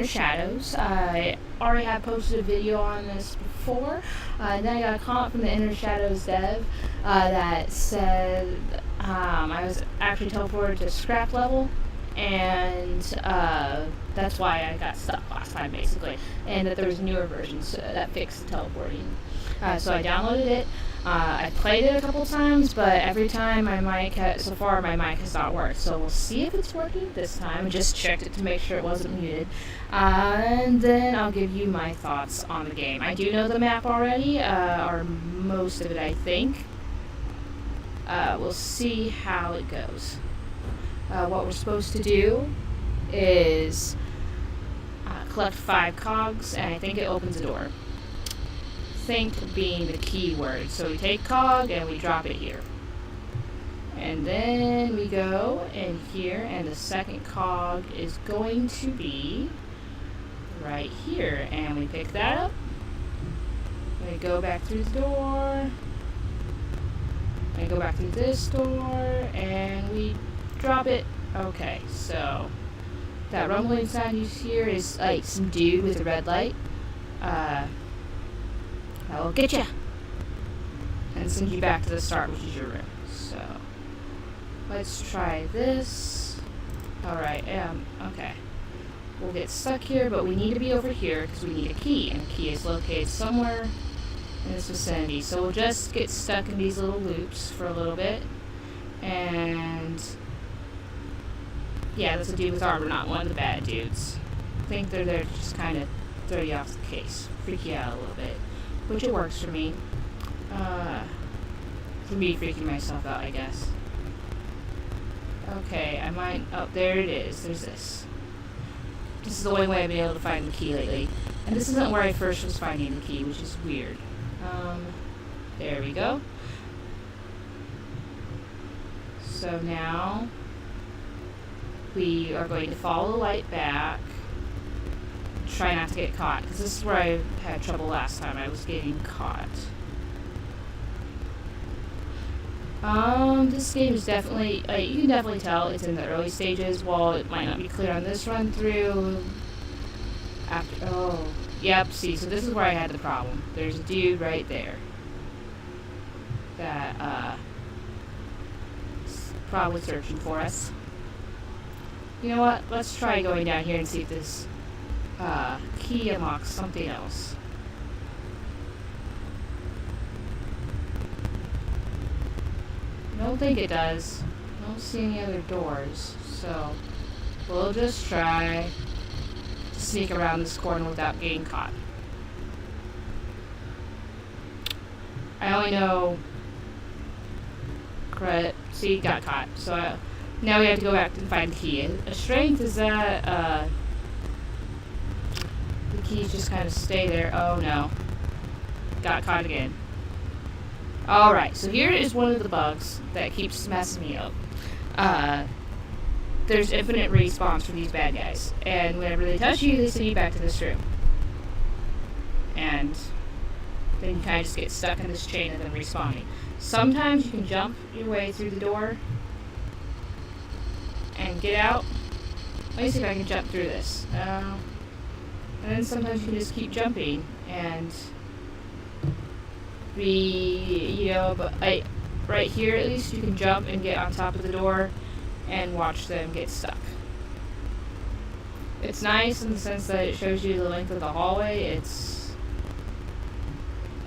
Shadows. I already had posted a video on this before. Then I got a comment from the Inner Shadows dev that said I was actually teleported to scrap level, and that's why I got stuck last time, basically. And that there was newer versions that fixed the teleporting. So I downloaded it. I played it a couple times, but every time my mic has not worked. So we'll see if it's working this time. I just checked it to make sure it wasn't muted. And then I'll give you my thoughts on the game. I do know the map already, or most of it, I think. We'll see how it goes. What we're supposed to do is collect 5 cogs, and I think it opens a door. Think being the key word. So we take cog and we drop it here. And then we go in here, and the second cog is going to be right here. And we pick that up. We go back through the door. We go back through this door, and we drop it. Okay, so that rumbling sound you hear is like some dude with a red light. I will get you and send you back to the start, which is your room. So let's try this. Alright, okay. We'll get stuck here, but we need to be over here because we need a key, and the key is located somewhere in this vicinity. So we'll just get stuck in these little loops for a little bit. And yeah, that's a dude with armor, not one of the bad dudes. I think they're there to just kind of throw you off the case, freak you out a little bit. Which it works for me. For me freaking myself out, I guess. Okay, I might... Oh, there it is. There's this. This is the only way I've been able to find the key lately. And this isn't where I first was finding the key, which is weird. There we go. So now we are going to follow the light back. Try not to get caught, because this is where I had trouble last time. I was getting caught. This game is definitely, you can definitely tell it's in the early stages. While it might not be clear on this run through. Yep, see, so this is where I had the problem. There's a dude right there that, is probably searching for us. You know what? Let's try going down here and see if this key unlocks something else. I don't think it does. I don't see any other doors, so we'll just try to sneak around this corner without getting caught. I only know... See, got caught. So now we have to go back and find the key. A strength is that, the keys just kind of stay there. Oh no. Got caught again. Alright, so here is one of the bugs that keeps messing me up. There's infinite respawns for these bad guys. And whenever they touch you, they send you back to this room. And then you kind of just get stuck in this chain of them respawning. Sometimes you can jump your way through the door and get out. Let me see if I can jump through this. And then sometimes you can just keep jumping and but right here at least you can jump and get on top of the door and watch them get stuck. It's nice in the sense that it shows you the length of the hallway.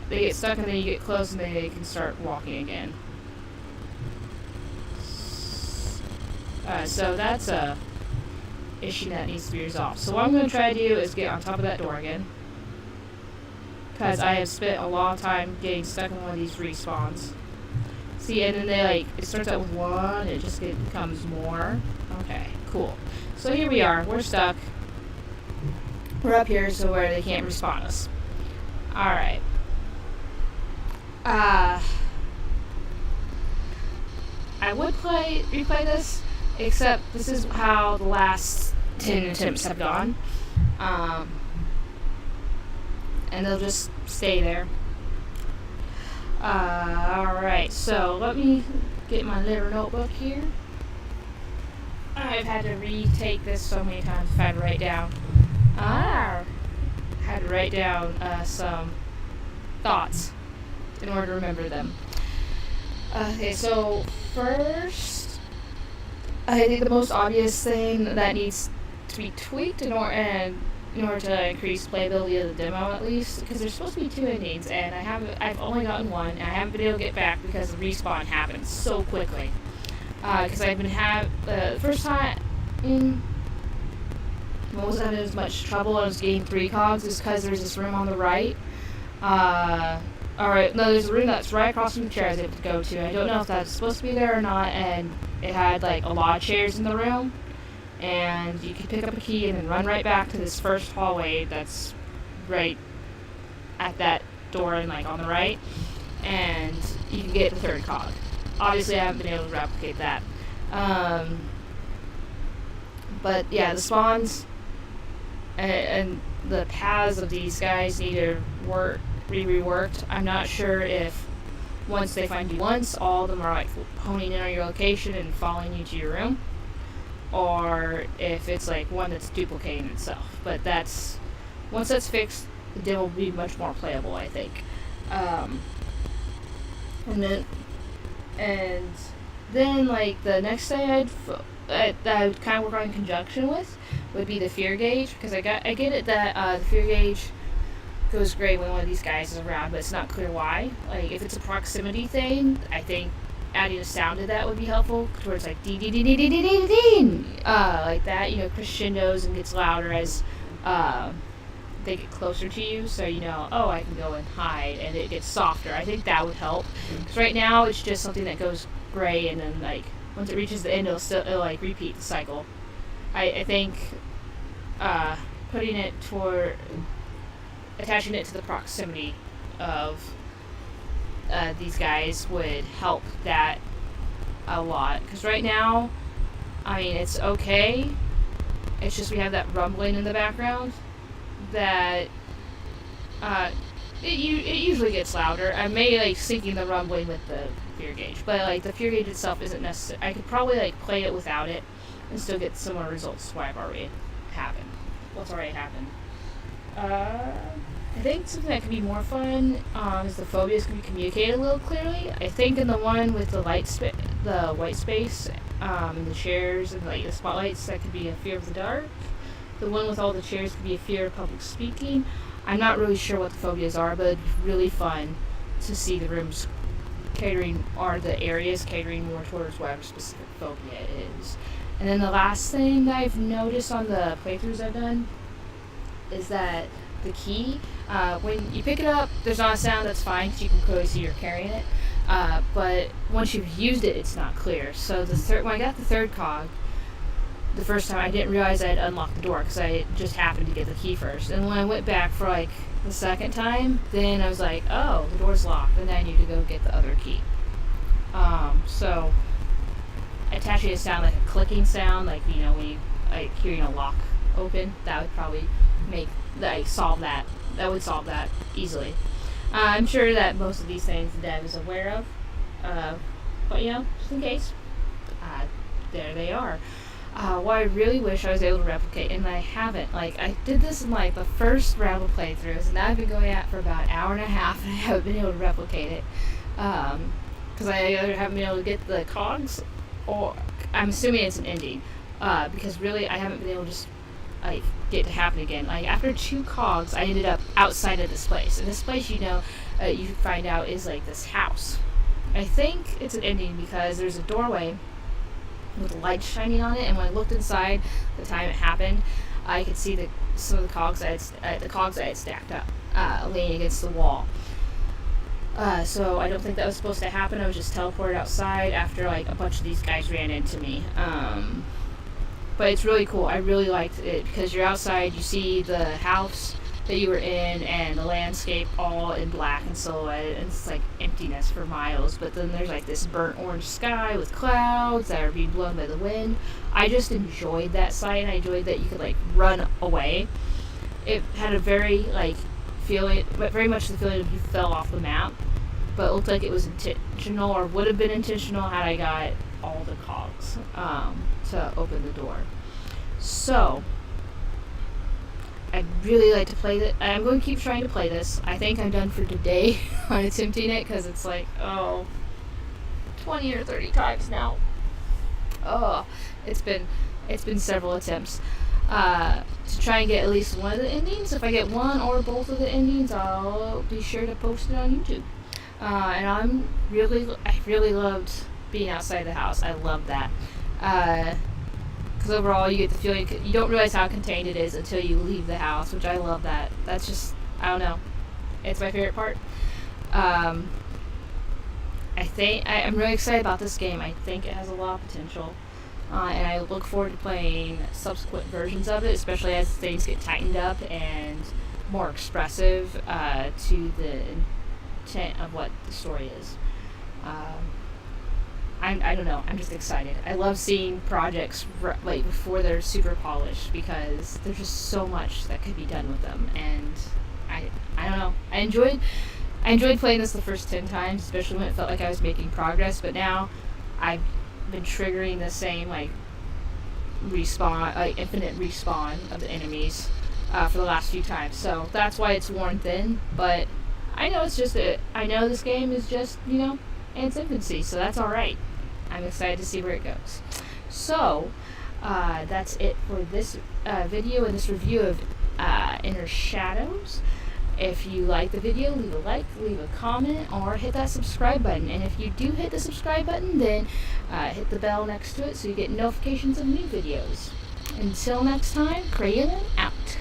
They get stuck and then you get close and they can start walking again. So that's a issue that needs to be resolved. So what I'm going to try to do is get on top of that door again, because I have spent a long time getting stuck in one of these respawns. See, and then it starts out with 1, it just becomes more. Okay, cool. So here we are, we're stuck. We're up here so where they can't respawn us. Alright. I would replay this, except this is how the last 10 attempts have gone. And they'll just stay there. Alright, so let me get my little notebook here. I've had to retake this so many times if I had to write down. Had to write down some thoughts in order to remember them. Okay, so first, I think the most obvious thing that needs to be tweaked in order to increase playability of the demo, at least, because there's supposed to be 2 endings, and I've only gotten one, and I haven't been able to get back because the respawn happened so quickly. Because I've been the first time I wasn't having as much trouble. I was getting 3 cogs is because there's this room on the right. Alright, no, there's a room that's right across from the chair I was able to go to. I don't know if that's supposed to be there or not, and it had like a lot of chairs in the room. And you could pick up a key and then run right back to this first hallway that's right at that door and like on the right, and you can get the 3rd cog. Obviously, I haven't been able to replicate that. But yeah, the spawns and the paths of these guys need to be reworked. I'm not sure if once they find you once, all of them are like honing in on your location and following you to your room, or if it's like one that's duplicating itself. But once that's fixed, the demo will be much more playable, I think. And then like the next thing that I would kind of work on in conjunction with would be the fear gauge, because I get it that the fear gauge goes great when one of these guys is around, but it's not clear why. Like if it's a proximity thing, I think adding a sound to that would be helpful, where it's like dee dee dee dee dee dee dee dee, like that, crescendos and gets louder as they get closer to you, so oh, I can go and hide, and it gets softer. I think that would help, because right now it's just something that goes gray, and then like once it reaches the end, it'll like repeat the cycle. I think attaching it to the proximity of these guys would help that a lot, because right now, I mean, it's okay, it's just we have that rumbling in the background that it usually gets louder. I may like syncing the rumbling with the fear gauge, but like the fear gauge itself isn't necessary. I could probably like play it without it and still get similar results to what's already happened. I think something that could be more fun is the phobias can be communicated a little clearly. I think in the one with the white space, and the chairs and like the spotlights, that could be a fear of the dark. The one with all the chairs could be a fear of public speaking. I'm not really sure what the phobias are, but it'd be really fun to see the rooms the areas catering more towards whatever specific phobia it is. And then the last thing that I've noticed on the playthroughs I've done is that the key, when you pick it up, there's not a sound, that's fine, because you can clearly see you're carrying it. But once you've used it, it's not clear. So when I got the 3rd cog, the first time I didn't realize I had unlocked the door, because I just happened to get the key first. And when I went back for like the 2nd time, then I was like, oh, the door's locked, and then I need to go get the other key. So attaching a sound like a clicking sound, like when you like hearing a lock open, that would probably solve that. That would solve that easily. I'm sure that most of these things the dev is aware of, but just in case, there they are. What I really wish I was able to replicate, and I haven't. Like, I did this in like the first round of playthroughs, and I've been going at for about an hour and a half, and I haven't been able to replicate it. Because I either haven't been able to get the cogs, or I'm assuming it's an ending. Because really, I haven't been able to just get to happen again. Like after 2 cogs, I ended up outside of this place, and this place, you find out is like this house. I think it's an ending because there's a doorway with light shining on it, and when I looked inside the time it happened, I could see some of the cogs I had stacked up, laying against the wall. So I don't think that was supposed to happen. I was just teleported outside after like a bunch of these guys ran into me. But it's really cool. I really liked it because you're outside, you see the house that you were in and the landscape all in black and silhouette, and it's like emptiness for miles, but then there's like this burnt orange sky with clouds that are being blown by the wind. I just enjoyed that sight, and I enjoyed that you could like run away. It had a very very much the feeling of you fell off the map, but it looked like it was intentional, or would have been intentional had I got all the cogs to open the door. So I'd really like to play it. I'm going to keep trying to play this. I think I'm done for today on attempting it, because it's like, 20 or 30 times now. Oh, it's been several attempts to try and get at least one of the endings. If I get one or both of the endings, I'll be sure to post it on YouTube. And I really loved being outside the house. I love that. Because overall, you get the feeling, you don't realize how contained it is until you leave the house, which I love that. That's just, I don't know. It's my favorite part. I'm really excited about this game. I think it has a lot of potential. And I look forward to playing subsequent versions of it, especially as things get tightened up and more expressive to the intent of what the story is. I don't know. I'm just excited. I love seeing projects like before they're super polished, because there's just so much that could be done with them. And I don't know. I enjoyed playing this the first 10 times, especially when it felt like I was making progress. But now I've been triggering the same infinite respawn of the enemies for the last few times. So that's why it's worn thin. But I know I know this game is just in its infancy, so that's all right. I'm excited to see where it goes. So that's it for this video and this review of Inner Shadows. If you like the video, leave a like, leave a comment, or hit that subscribe button. And if you do hit the subscribe button, then hit the bell next to it so you get notifications of new videos. Until next time, Craelan out.